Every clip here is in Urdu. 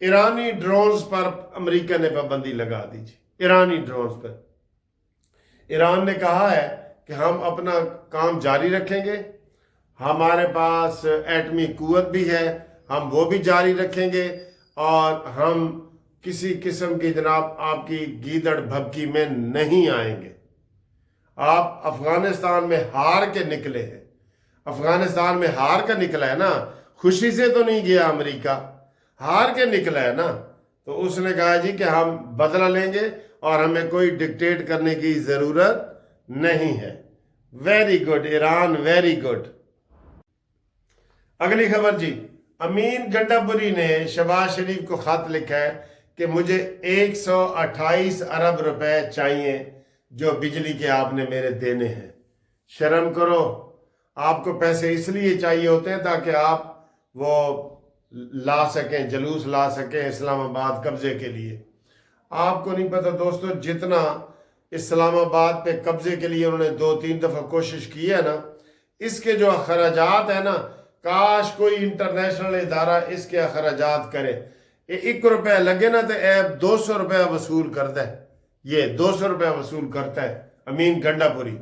ایرانی ڈرونز پر امریکہ نے پابندی لگا دی جی، ایرانی ڈرونز پر۔ ایران نے کہا ہے کہ ہم اپنا کام جاری رکھیں گے، ہمارے پاس ایٹمی قوت بھی ہے، ہم وہ بھی جاری رکھیں گے، اور ہم کسی قسم کی جناب آپ کی گیدڑ بھبکی میں نہیں آئیں گے۔ آپ افغانستان میں ہار کے نکلے ہیں، افغانستان میں ہار کا نکلا ہے نا، خوشی سے تو نہیں گیا امریکہ، ہار کے نکلا ہے نا، تو اس نے کہا جی کہ ہم بدلہ لیں گے اور ہمیں کوئی ڈکٹیٹ کرنے کی ضرورت نہیں ہے۔ Very good Iran, very good. اگلی خبر جی، امین گنڈاپوری نے شہباز شریف کو خط لکھا ہے کہ مجھے 128 ارب روپے چاہیے جو بجلی کے آپ نے میرے دینے ہیں۔ شرم کرو، آپ کو پیسے اس لیے چاہیے ہوتے ہیں تاکہ آپ وہ لا سکیں، جلوس لا سکیں اسلام آباد قبضے کے لیے۔ آپ کو نہیں پتہ دوستو، جتنا اسلام آباد پہ قبضے کے لیے انہوں نے 2-3 دفعہ کوشش کی ہے نا، اس کے جو اخراجات ہیں نا، کاش کوئی انٹرنیشنل ادارہ اس کے اخراجات کرے۔ 1 روپے لگے نا تو ایب 200 روپے وصول کرتا ہے، یہ 200 روپے وصول کرتا ہے امین گنڈاپوری۔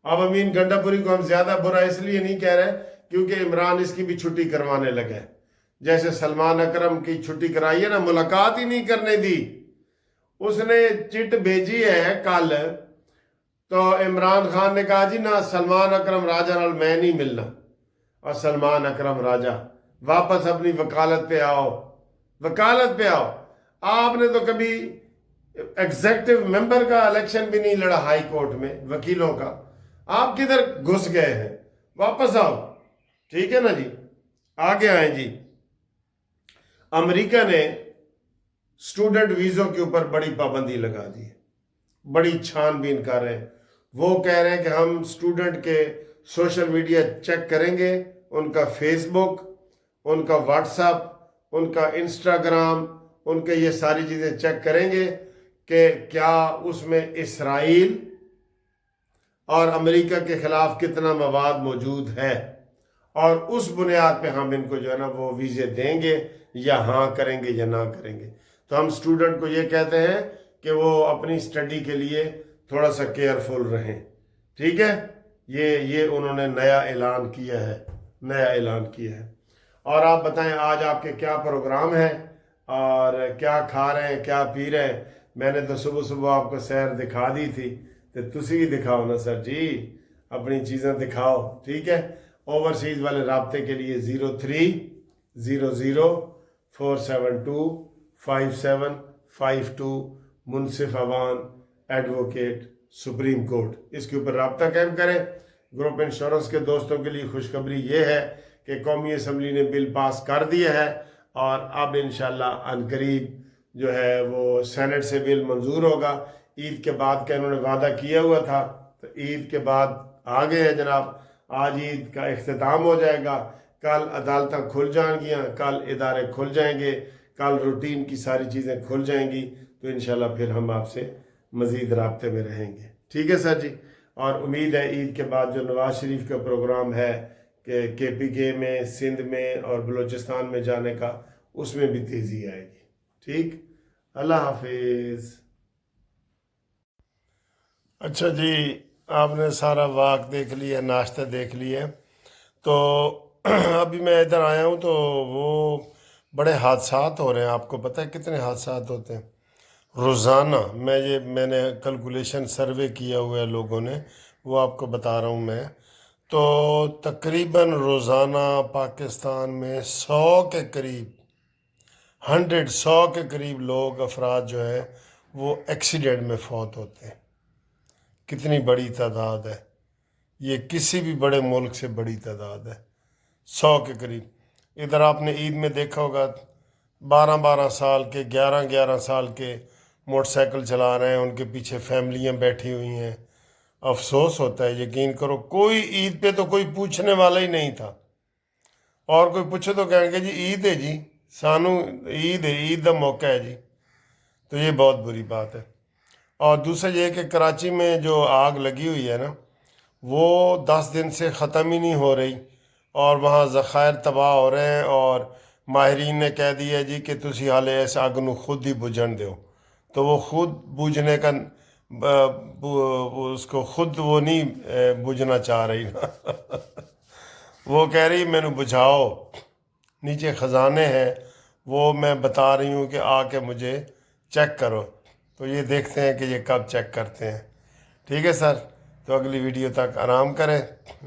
اب امین گنڈاپوری کو ہم زیادہ برا اس لیے نہیں کہہ رہے کیونکہ عمران اس کی بھی چھٹی کروانے لگے، جیسے سلمان اکرم کی چھٹی کرائی ہے نا، ملاقات ہی نہیں کرنے دی۔ اس نے چٹ بھیجی ہے کل، تو عمران خان نے کہا جی نہ سلمان اکرم راجہ نال میں نہیں ملنا، اور سلمان اکرم راجہ واپس اپنی وکالت پہ آؤ، وکالت پہ آؤ۔ آپ نے تو کبھی ایگزیکٹو ممبر کا الیکشن بھی نہیں لڑا ہائی کورٹ میں، وکیلوں کا، آپ کدھر گھس گئے ہیں؟ واپس آؤ، ٹھیک ہے نا جی۔ آگے آئیں جی، امریکہ نے اسٹوڈنٹ ویزوں کے اوپر بڑی پابندی لگا دی ہے، بڑی چھان بین کر رہے ہیں۔ وہ کہہ رہے ہیں کہ ہم اسٹوڈنٹ کے سوشل میڈیا چیک کریں گے، ان کا فیس بک، ان کا واٹس ایپ، ان کا انسٹاگرام، ان کے یہ ساری چیزیں چیک کریں گے کہ کیا اس میں اسرائیل اور امریکہ کے خلاف کتنا مواد موجود ہے، اور اس بنیاد پہ ہم ان کو جو ہے نا وہ ویزے دیں گے یا ہاں کریں گے یا نہ کریں گے۔ تو ہم اسٹوڈنٹ کو یہ کہتے ہیں کہ وہ اپنی اسٹڈی کے لیے تھوڑا سا کیئرفل رہیں، ٹھیک ہے۔ یہ انہوں نے نیا اعلان کیا ہے، نیا اعلان کیا ہے۔ اور آپ بتائیں آج آپ کے کیا پروگرام ہیں اور کیا کھا رہے ہیں، کیا پی رہے ہیں؟ میں نے تو صبح صبح آپ کو سیر دکھا دی تھی، تو تسی بھی دکھاؤ نا سر جی، اپنی چیزیں دکھاؤ، ٹھیک ہے۔ اوورسیز والے رابطے کے لیے 0300472572 منصف اوان ایڈوکیٹ سپریم کورٹ، اس کے اوپر رابطہ قائم کریں۔ گروپ انشورنس کے دوستوں کے لیے خوشخبری یہ ہے کہ قومی اسمبلی نے بل پاس کر دیا ہے، اور اب انشاءاللہ عنقریب جو ہے وہ سینٹ سے بل منظور ہوگا۔ عید کے بعد کا انہوں نے وعدہ کیا ہوا تھا، تو عید کے بعد آ گئے ہیں جناب۔ آج عید کا اختتام ہو جائے گا، کل عدالتیں کھل جائیں گی، کل ادارے کھل جائیں گے، کل روٹین کی ساری چیزیں کھل جائیں گی، تو انشاءاللہ پھر ہم آپ سے مزید رابطے میں رہیں گے، ٹھیک ہے سر جی۔ اور امید ہے عید کے بعد جو نواز شریف کا پروگرام ہے کہ KPK میں، سندھ میں اور بلوچستان میں جانے کا، اس میں بھی تیزی آئے گی، ٹھیک۔ اللہ حافظ۔ اچھا جی، آپ نے سارا واک دیکھ لیا، ناشتہ دیکھ لیا، تو ابھی میں ادھر آیا ہوں تو وہ بڑے حادثات ہو رہے ہیں۔ آپ کو پتہ ہے کتنے حادثات ہوتے ہیں روزانہ؟ میں نے کیلکولیشن سروے کیا ہوا ہے لوگوں نے، وہ آپ کو بتا رہا ہوں میں۔ تو تقریباً روزانہ پاکستان میں 100 کے قریب لوگ، افراد جو ہے وہ ایکسیڈنٹ میں فوت ہوتے ہیں۔ کتنی بڑی تعداد ہے یہ، کسی بھی بڑے ملک سے بڑی تعداد ہے، 100 کے قریب۔ ادھر آپ نے عید میں دیکھا ہوگا 12 سال کے، 11 سال کے موٹر سائیکل چلا رہے ہیں، ان کے پیچھے فیملیاں بیٹھی ہوئی ہیں۔ افسوس ہوتا ہے، یقین کرو کوئی عید پہ تو کوئی پوچھنے والا ہی نہیں تھا، اور کوئی پوچھے تو کہیں گے جی عید ہے جی، سانو عید ہے، عید دا موقع ہے جی۔ تو یہ بہت بری بات ہے۔ اور دوسرا یہ کہ کراچی میں جو آگ لگی ہوئی ہے نا، وہ 10 دن سے ختم ہی نہیں ہو رہی، اور وہاں ذخائر تباہ ہو رہے ہیں، اور ماہرین نے کہہ دیا جی کہ تسی حالے اس اگ نو خود ہی بجھن دیو، تو وہ خود بجھنے کا اس کو خود وہ نہیں بجھنا چاہ رہی نا وہ کہہ رہی مینو بجھاؤ، نیچے خزانے ہیں وہ میں بتا رہی ہوں کہ آ کے مجھے چیک کرو، تو یہ دیکھتے ہیں کہ یہ کب چیک کرتے ہیں۔ ٹھیک ہے سر، تو اگلی ویڈیو تک آرام کریں،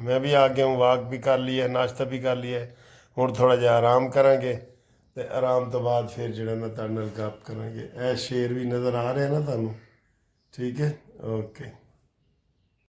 میں بھی آ گیا ہوں، واک بھی کر لیا، ناشتہ بھی کر لیا، ہوں تھوڑا جہا آرام کریں گے، تو آرام تو بعد پھر جڑا نا تہاڈے نال گپ کریں گے۔ اے شیر بھی نظر آ رہے ہیں نا تمہیں؟ ٹھیک ہے، اوکے۔